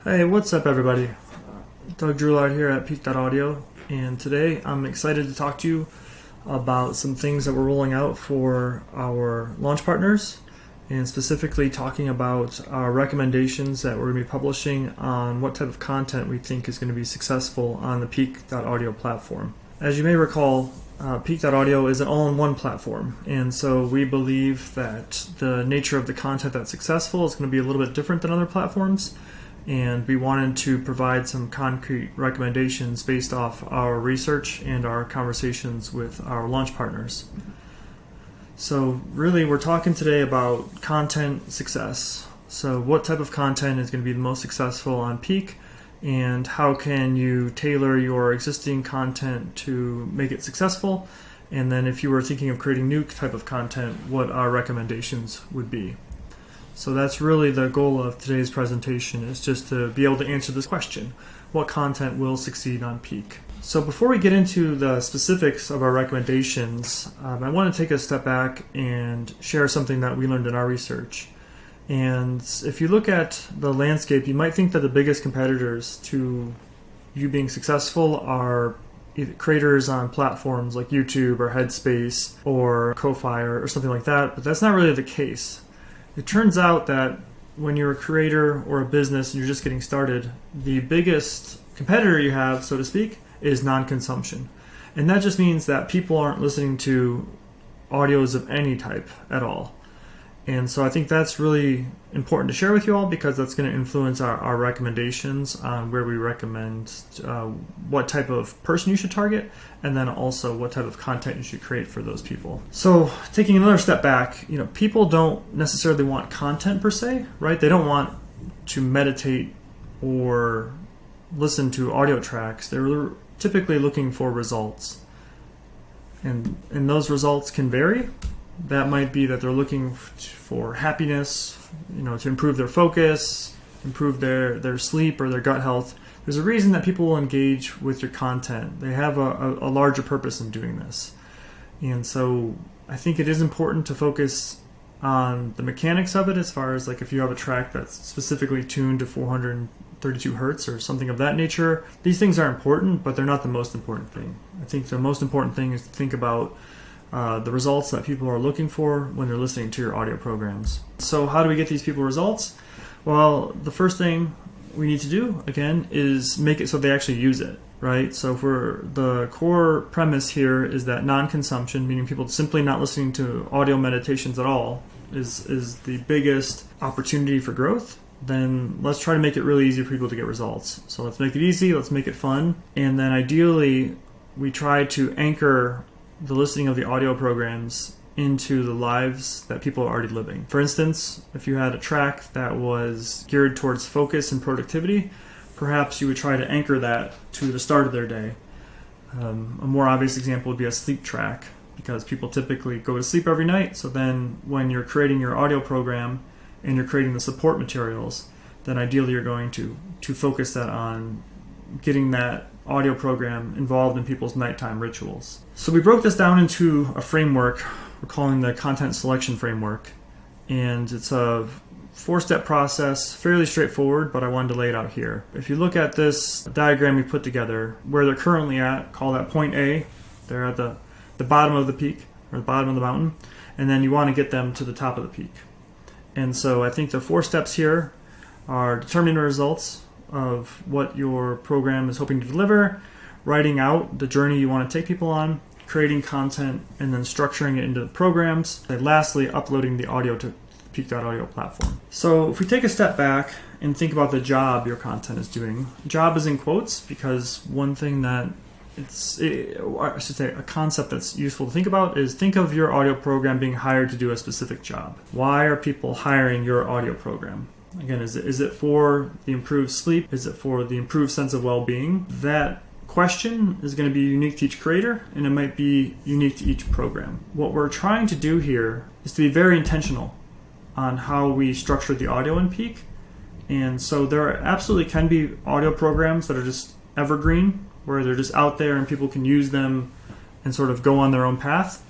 Hey, what's up everybody? Doug Drulard here at Peak.audio, and today I'm excited to talk to you about some things that we're rolling out for our launch partners, and specifically talking about our recommendations that we're going to be publishing on what type of content we think is going to be successful on the Peak.audio platform. As you may recall, Peak.audio is an all-in-one platform, and so we believe that the nature of the content that's successful is going to be a little bit different than other platforms. And we wanted to provide some concrete recommendations based off our research and our conversations with our launch partners. So really we're talking today about content success. So what type of content is going to be the most successful on Peak, and how can you tailor your existing content to make it successful? And then if you were thinking of creating new type of content, what our recommendations would be. So that's really the goal of today's presentation, is just to be able to answer this question: what content will succeed on Peak? So before we get into the specifics of our recommendations, I want to take a step back and share something that we learned in our research. And if you look at the landscape, you might think that the biggest competitors to you being successful are either creators on platforms like YouTube or Headspace or Ko-Fi or something like that, but that's not really the case. It turns out that when you're a creator or a business and you're just getting started, the biggest competitor you have, so to speak, is non-consumption. And that just means that people aren't listening to audios of any type at all. And so I think that's really important to share with you all, because that's going to influence our recommendations on where we recommend what type of person you should target, and then also what type of content you should create for those people. So taking another step back, people don't necessarily want content per se, right? They don't want to meditate or listen to audio tracks. They're typically looking for results. And those results can vary. That might be that they're looking for happiness, to improve their focus, improve their sleep or their gut health. There's a reason that people will engage with your content. They have a larger purpose in doing this. And so I think it is important to focus on the mechanics of it, as far as like if you have a track that's specifically tuned to 432 hertz or something of that nature. These things are important, but they're not the most important thing. I think the most important thing is to think about the results that people are looking for when they're listening to your audio programs. So how do we get these people results? Well, the first thing we need to do, again, is make it so they actually use it, right? So for the core premise here is that non-consumption, meaning people simply not listening to audio meditations at all, is the biggest opportunity for growth. Then let's try to make it really easy for people to get results. So let's make it easy, let's make it fun, and then ideally we try to anchor the listening of the audio programs into the lives that people are already living. For instance, if you had a track that was geared towards focus and productivity, perhaps you would try to anchor that to the start of their day. A more obvious example would be a sleep track, because people typically go to sleep every night. So then when you're creating your audio program and you're creating the support materials, then ideally you're going to focus that on getting that audio program involved in people's nighttime rituals. So we broke this down into a framework we're calling the content selection framework, and it's a 4-step process, fairly straightforward, but I wanted to lay it out here. If you look at this diagram we put together, where they're currently at, call that point A. They're at the bottom of the peak, or the bottom of the mountain, and then you want to get them to the top of the peak. And so I think the 4 steps here are determining the results of what your program is hoping to deliver, writing out the journey you want to take people on, creating content, and then structuring it into the programs, and lastly uploading the audio to the Peak.audio platform. So if we take a step back and think about the job your content is doing, job is in quotes because one thing that a concept that's useful to think about is, think of your audio program being hired to do a specific job. Why are people hiring your audio program? Again, is it for the improved sleep? Is it for the improved sense of well-being? That question is going to be unique to each creator, and it might be unique to each program. What we're trying to do here is to be very intentional on how we structure the audio in Peak. And so there absolutely can be audio programs that are just evergreen, where they're just out there and people can use them and sort of go on their own path.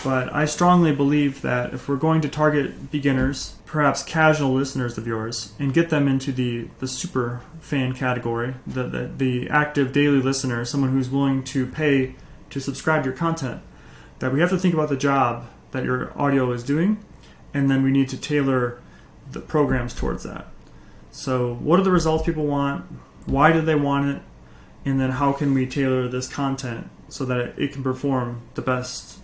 But I strongly believe that if we're going to target beginners, perhaps casual listeners of yours, and get them into the super fan category, the active daily listener, someone who's willing to pay to subscribe to your content, that we have to think about the job that your audio is doing, and then we need to tailor the programs towards that. So what are the results people want? Why do they want it? And then how can we tailor this content so that it can perform the best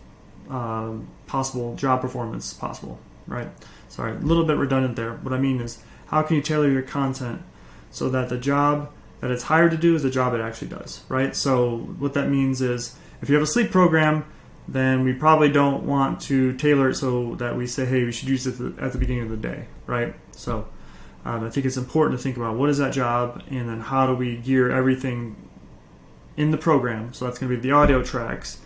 possible job performance possible, right? Sorry, a little bit redundant there. What I mean is, how can you tailor your content so that the job that it's hired to do is the job it actually does, right? So what that means is, if you have a sleep program, then we probably don't want to tailor it so that we say, hey, we should use it at the beginning of the day, right? So I think it's important to think about what is that job, and then how do we gear everything in the program. So that's going to be the audio tracks,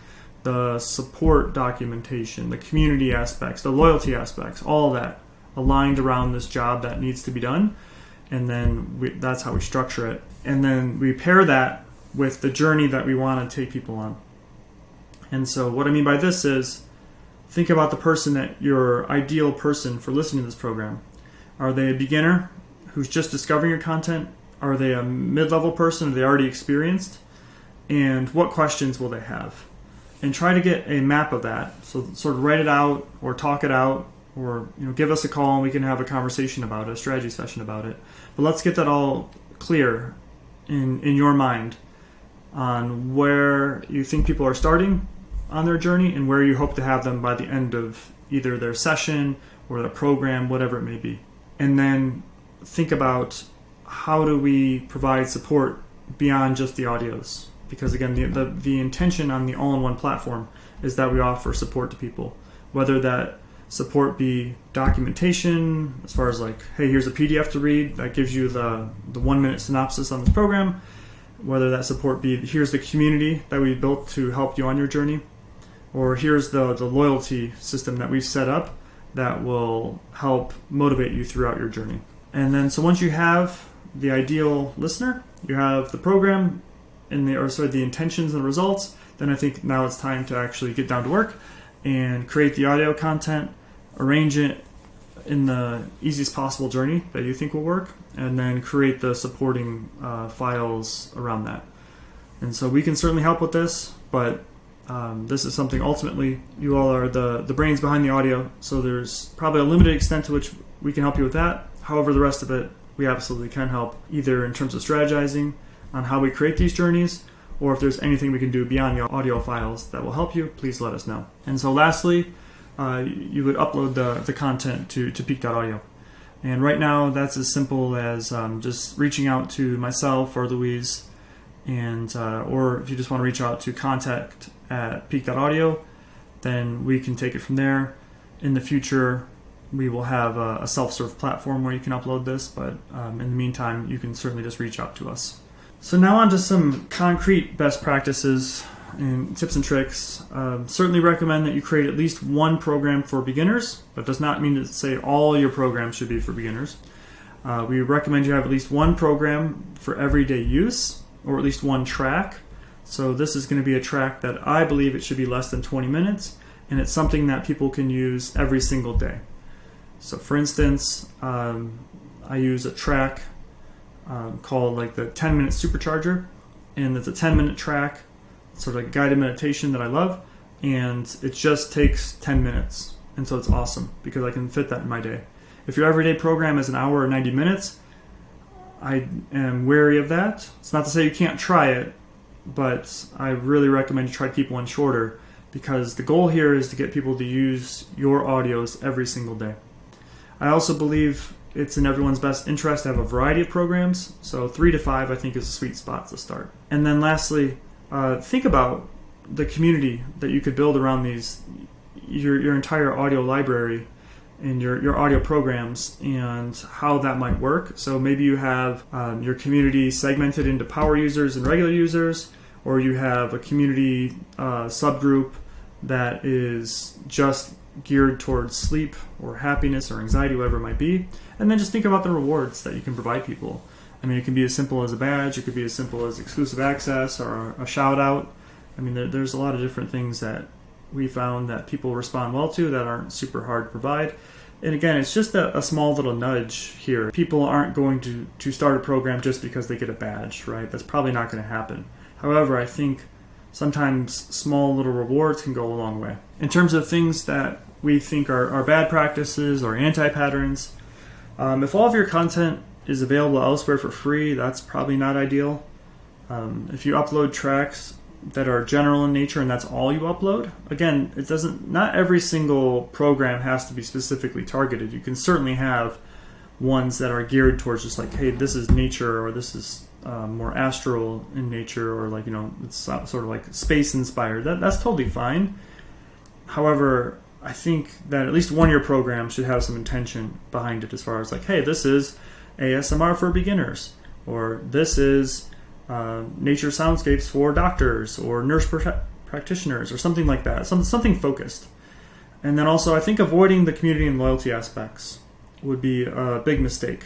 the support documentation, the community aspects, the loyalty aspects, all that aligned around this job that needs to be done. And then that's how we structure it. And then we pair that with the journey that we want to take people on. And so what I mean by this is, think about the person that your ideal person for listening to this program. Are they a beginner who's just discovering your content? Are they a mid-level person? Are they already experienced? And what questions will they have? And try to get a map of that. So sort of write it out or talk it out, or give us a call and we can have a conversation about it, a strategy session about it. But let's get that all clear in your mind on where you think people are starting on their journey and where you hope to have them by the end of either their session or their program, whatever it may be. And then think about, how do we provide support beyond just the audios? Because again, the intention on the all-in-one platform is that we offer support to people, whether that support be documentation, as far as like, hey, here's a PDF to read that gives you the 1-minute synopsis on this program, whether that support be, here's the community that we built to help you on your journey, or here's the loyalty system that we've set up that will help motivate you throughout your journey. And then, so once you have the ideal listener, you have the program, and the intentions and results, then I think now it's time to actually get down to work and create the audio content, arrange it in the easiest possible journey that you think will work, and then create the supporting files around that. And so we can certainly help with this, but this is something ultimately you all are the brains behind the audio, so there's probably a limited extent to which we can help you with that. However, the rest of it, we absolutely can help, either in terms of strategizing on how we create these journeys, or if there's anything we can do beyond the audio files that will help you, please let us know. And so lastly, you would upload the content to Peak.audio. And right now, that's as simple as just reaching out to myself or Louise, and or if you just want to reach out to contact@Peak.audio, then we can take it from there. In the future, we will have a self-serve platform where you can upload this, but in the meantime, you can certainly just reach out to us. So now on to some concrete best practices and tips and tricks. Certainly recommend that you create at least one program for beginners, but does not mean to say all your programs should be for beginners. We recommend you have at least one program for everyday use, or at least one track. So this is going to be a track that I believe it should be less than 20 minutes, and it's something that people can use every single day. So for instance, I use a track called like the 10-minute supercharger, and it's a 10-minute track, sort of like a guided meditation that I love, and it just takes 10 minutes, and so it's awesome because I can fit that in my day. If your everyday program is an hour or 90 minutes, I am wary of that. It's not to say you can't try it, but I really recommend you try to keep one shorter, because the goal here is to get people to use your audios every single day. I also believe it's in everyone's best interest to have a variety of programs, so 3 to 5 I think is a sweet spot to start. And then lastly, think about the community that you could build around your entire audio library and your audio programs, and how that might work. So maybe you have your community segmented into power users and regular users, or you have a community subgroup that is just geared towards sleep or happiness or anxiety, whatever it might be. And then just think about the rewards that you can provide people. I mean, it can be as simple as a badge, it could be as simple as exclusive access or a shout out. I mean, there's a lot of different things that we found that people respond well to that aren't super hard to provide. And again, it's just a small little nudge here. People aren't going to start a program just because they get a badge, right? That's probably not going to happen. However, I think sometimes small little rewards can go a long way. In terms of things that we think are bad practices or anti-patterns, if all of your content is available elsewhere for free, that's probably not ideal. If you upload tracks that are general in nature and that's all you upload, again, not every single program has to be specifically targeted. You can certainly have ones that are geared towards just like, hey, this is nature, or this is more astral in nature, or like, it's sort of like space inspired. That's totally fine. However, I think that at least one of your programs should have some intention behind it, as far as like, hey, this is ASMR for beginners, or this is nature soundscapes for doctors or nurse practitioners, or something like that, something focused. And then also, I think avoiding the community and loyalty aspects would be a big mistake.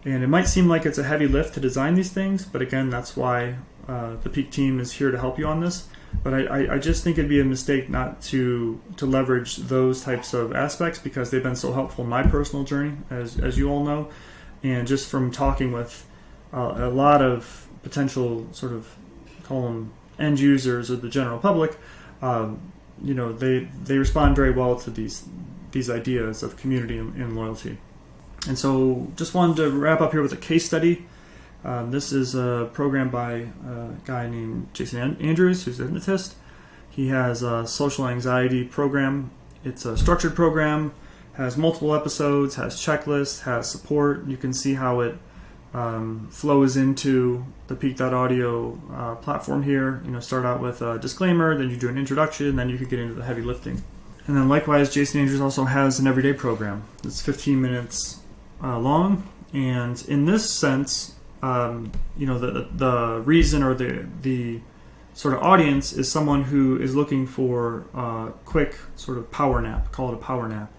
And it might seem like it's a heavy lift to design these things, but again, that's why the Peak team is here to help you on this. But I just think it'd be a mistake not to leverage those types of aspects, because they've been so helpful in my personal journey, as you all know. And just from talking with a lot of potential sort of, call them end users or the general public, they respond very well to these ideas of community and loyalty. And so just wanted to wrap up here with a case study. This is a program by a guy named Jason Andrews, who's a hypnotist. He has a social anxiety program. It's a structured program, has multiple episodes, has checklists, has support. You can see how it flows into the Peak.audio platform here. Start out with a disclaimer, then you do an introduction, then you can get into the heavy lifting. And then likewise, Jason Andrews also has an everyday program. It's 15 minutes long, and in this sense, the reason or the sort of audience is someone who is looking for a quick sort of power nap. Call it a power nap.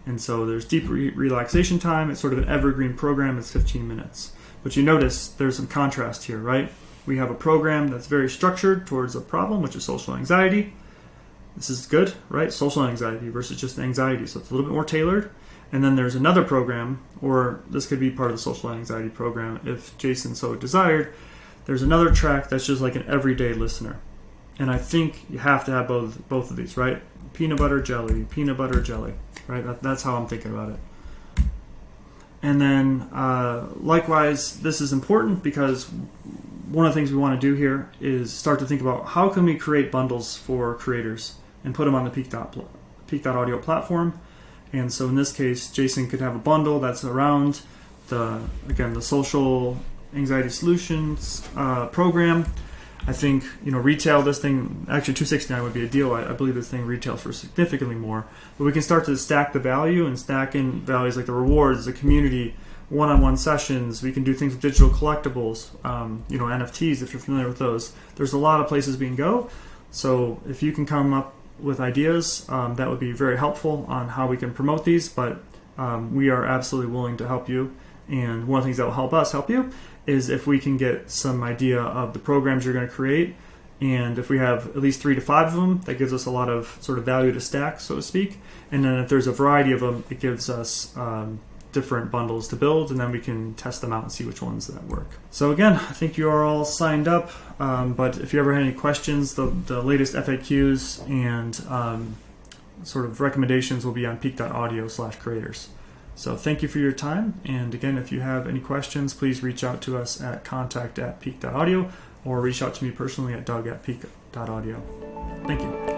And so there's deep relaxation time. It's sort of an evergreen program. It's 15 minutes. But you notice there's some contrast here, right? We have a program that's very structured towards a problem, which is social anxiety. This is good, right? Social anxiety versus just anxiety. So it's a little bit more tailored. And then there's another program, or this could be part of the social anxiety program if Jason so desired. There's another track that's just like an everyday listener. And I think you have to have both of these, right? Peanut butter jelly, right? That's how I'm thinking about it. And then likewise, this is important because one of the things we want to do here is start to think about how can we create bundles for creators and put them on the Peak.audio platform. And so in this case, Jason could have a bundle that's around the social anxiety solutions program. I think retail this thing, actually $269 would be a deal. I believe this thing retails for significantly more. But we can start to stack the value and stack in values like the rewards, the community, one-on-one sessions. We can do things with digital collectibles, NFTs if you're familiar with those. There's a lot of places we can go. So if you can come up with ideas, that would be very helpful on how we can promote these. But we are absolutely willing to help you. And one of the things that will help us help you is if we can get some idea of the programs you're going to create. And if we have at least 3 to 5 of them, that gives us a lot of sort of value to stack, so to speak. And then if there's a variety of them, it gives us different bundles to build, and then we can test them out and see which ones that work. So again, I think you are all signed up. But if you ever had any questions, the latest FAQs and sort of recommendations will be on Peak.audio/creators. So thank you for your time. And again, if you have any questions, please reach out to us at contact@Peak.audio or reach out to me personally at Doug@Peak.audio. Thank you.